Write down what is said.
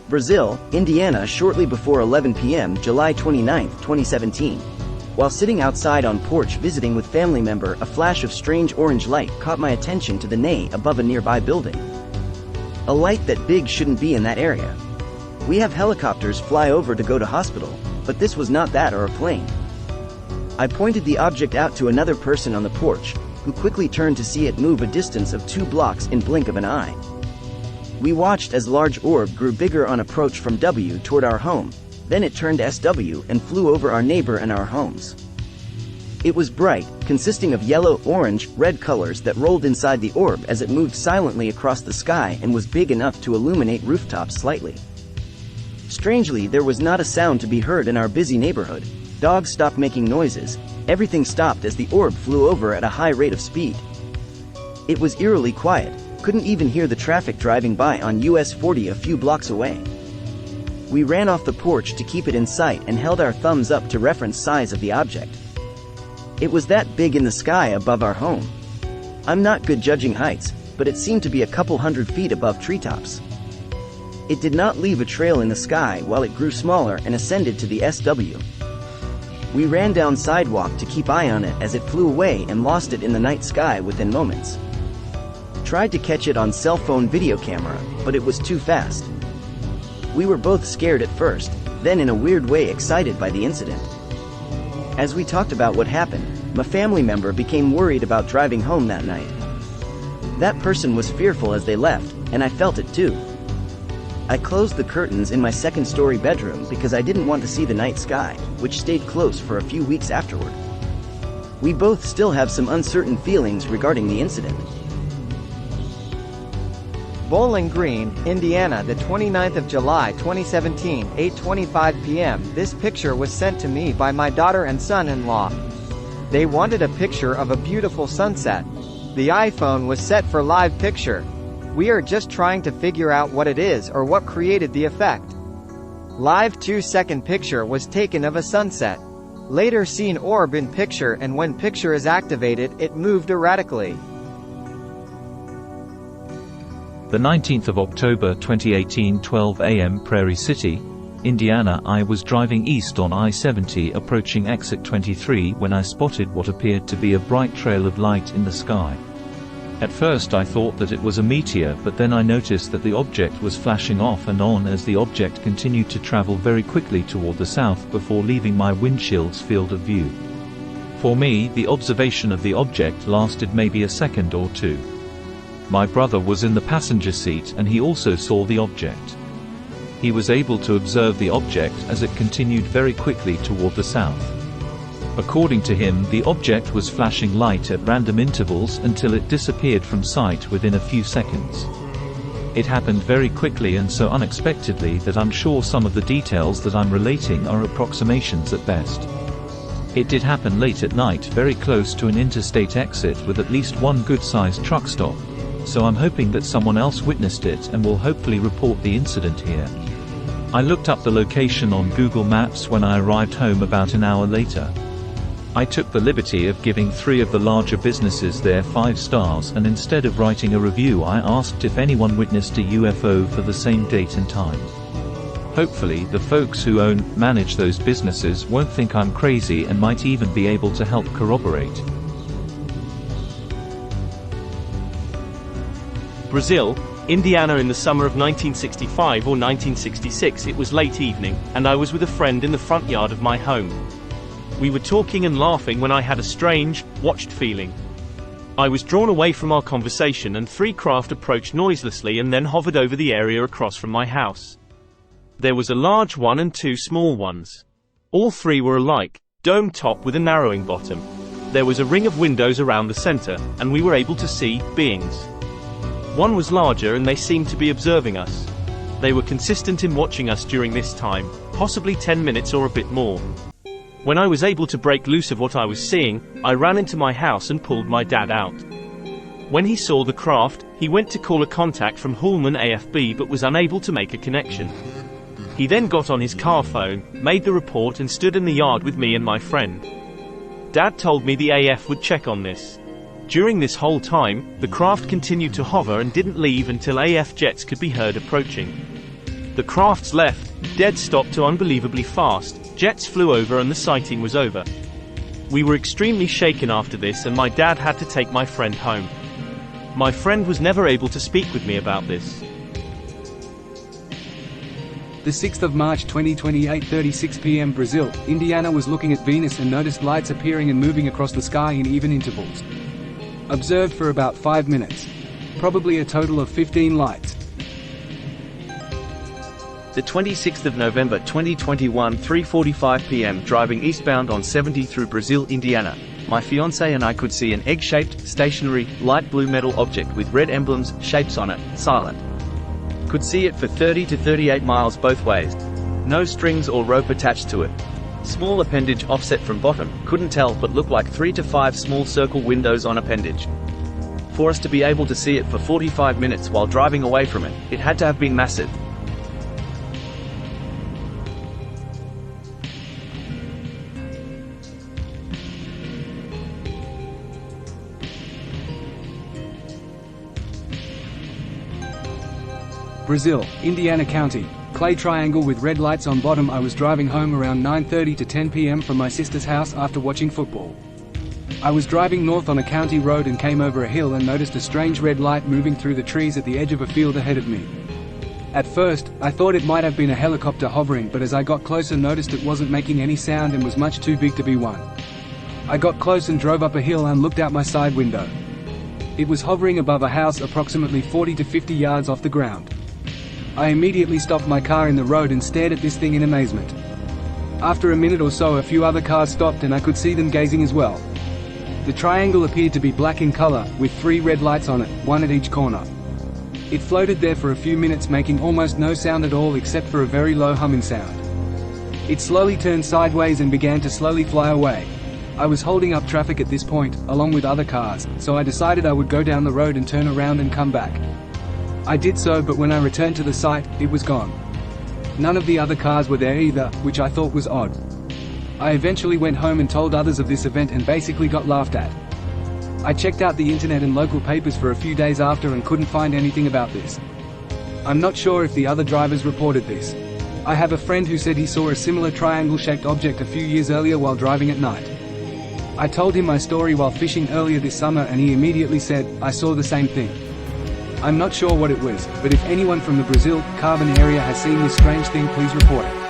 Brazil, Indiana, shortly before 11 p.m. July 29, 2017. While sitting outside on porch visiting with family member, a flash of strange orange light caught my attention to the nay above a nearby building. A light that big shouldn't be in that area. We have helicopters fly over to go to hospital, but this was not that or a plane. I pointed the object out to another person on the porch, who quickly turned to see it move a distance of 2 blocks in blink of an eye. We watched as large orb grew bigger on approach from W toward our home, then it turned SW and flew over our neighbor and our homes. It was bright, consisting of yellow, orange, red colors that rolled inside the orb as it moved silently across the sky and was big enough to illuminate rooftops slightly. Strangely, there was not a sound to be heard in our busy neighborhood. Dogs stopped making noises, everything stopped as the orb flew over at a high rate of speed. It was eerily quiet. Couldn't even hear the traffic driving by on US 40 a few blocks away. We ran off the porch to keep it in sight and held our thumbs up to reference size of the object. It was that big in the sky above our home. I'm not good judging heights, but it seemed to be a couple 100 feet above treetops. It did not leave a trail in the sky while it grew smaller and ascended to the SW. We ran down sidewalk to keep eye on it as it flew away and lost it in the night sky within moments. Tried to catch it on cell phone video camera, but it was too fast. We were both scared at first, then in a weird way excited by the incident. As we talked about what happened, my family member became worried about driving home that night. That person was fearful as they left, and I felt it too. I closed the curtains in my second-story bedroom because I didn't want to see the night sky, which stayed closed for a few weeks afterward. We both still have some uncertain feelings regarding the incident. Bowling Green, Indiana, the 29th of July 2017, 8:25 p.m. This picture was sent to me by my daughter and son-in-law. They wanted a picture of a beautiful sunset. The iPhone was set for live picture. We are just trying to figure out what it is or what created the effect. Live 2-second picture was taken of a sunset. Later seen orb in picture, and when picture is activated, it moved erratically. The 19th of October 2018, 12 a.m. Prairie City, Indiana. I was driving east on I-70 approaching exit 23 when I spotted what appeared to be a bright trail of light in the sky. At first I thought that it was a meteor, but then I noticed that the object was flashing off and on as the object continued to travel very quickly toward the south before leaving my windshield's field of view. For me, the observation of the object lasted maybe a second or two. My brother was in the passenger seat and he also saw the object. He was able to observe the object as it continued very quickly toward the south. According to him, the object was flashing light at random intervals until it disappeared from sight within a few seconds. It happened very quickly and so unexpectedly that I'm sure some of the details that I'm relating are approximations at best. It did happen late at night, very close to an interstate exit with at least one good-sized truck stop. So I'm hoping that someone else witnessed it and will hopefully report the incident here. I looked up the location on Google Maps when I arrived home about an hour later. I took the liberty of giving 3 of the larger businesses there 5 stars, and instead of writing a review I asked if anyone witnessed a UFO for the same date and time. Hopefully the folks who manage those businesses won't think I'm crazy and might even be able to help corroborate. Brazil, Indiana. In the summer of 1965 or 1966, it was late evening, and I was with a friend in the front yard of my home. We were talking and laughing when I had a strange, watched feeling. I was drawn away from our conversation and 3 craft approached noiselessly and then hovered over the area across from my house. There was a large one and 2 small ones. All 3 were alike, dome top with a narrowing bottom. There was a ring of windows around the center, and we were able to see beings. One was larger and they seemed to be observing us. They were consistent in watching us during this time, possibly 10 minutes or a bit more. When I was able to break loose of what I was seeing, I ran into my house and pulled my dad out. When he saw the craft, he went to call a contact from Hullman AFB but was unable to make a connection. He then got on his car phone, made the report and stood in the yard with me and my friend. Dad told me the AF would check on this. During this whole time, the craft continued to hover and didn't leave until AF jets could be heard approaching. The craft's left, dead stop to unbelievably fast, jets flew over and the sighting was over. We were extremely shaken after this and my dad had to take my friend home. My friend was never able to speak with me about this. The 6th of March 2020, 8:36 p.m. Brazil, Indiana was looking at Venus and noticed lights appearing and moving across the sky in even intervals. Observed for about 5 minutes. Probably a total of 15 lights. The 26th of November 2021, 3:45 p.m. driving eastbound on 70 through Brazil, Indiana. My fiancé and I could see an egg-shaped, stationary, light blue metal object with red emblems, shapes on it, silent. Could see it for 30 to 38 miles both ways. No strings or rope attached to it. Small appendage offset from bottom, couldn't tell but looked like 3 to 5 small circle windows on appendage. For us to be able to see it for 45 minutes while driving away from it, it had to have been massive. Brazil, Indiana County, clay triangle with red lights on bottom. I was driving home around 9:30 to 10 p.m. from my sister's house after watching football. I was driving north on a county road and came over a hill and noticed a strange red light moving through the trees at the edge of a field ahead of me. At first, I thought it might have been a helicopter hovering, but as I got closer noticed it wasn't making any sound and was much too big to be one. I got close and drove up a hill and looked out my side window. It was hovering above a house approximately 40 to 50 yards off the ground. I immediately stopped my car in the road and stared at this thing in amazement. After a minute or so a few other cars stopped and I could see them gazing as well. The triangle appeared to be black in color, with 3 red lights on it, one at each corner. It floated there for a few minutes making almost no sound at all except for a very low humming sound. It slowly turned sideways and began to slowly fly away. I was holding up traffic at this point, along with other cars, so I decided I would go down the road and turn around and come back. I did so, but when I returned to the site, it was gone. None of the other cars were there either, which I thought was odd. I eventually went home and told others of this event and basically got laughed at. I checked out the internet and local papers for a few days after and couldn't find anything about this. I'm not sure if the other drivers reported this. I have a friend who said he saw a similar triangle-shaped object a few years earlier while driving at night. I told him my story while fishing earlier this summer and he immediately said, "I saw the same thing." I'm not sure what it was, but if anyone from the Brazil, Carbon area has seen this strange thing, please report it.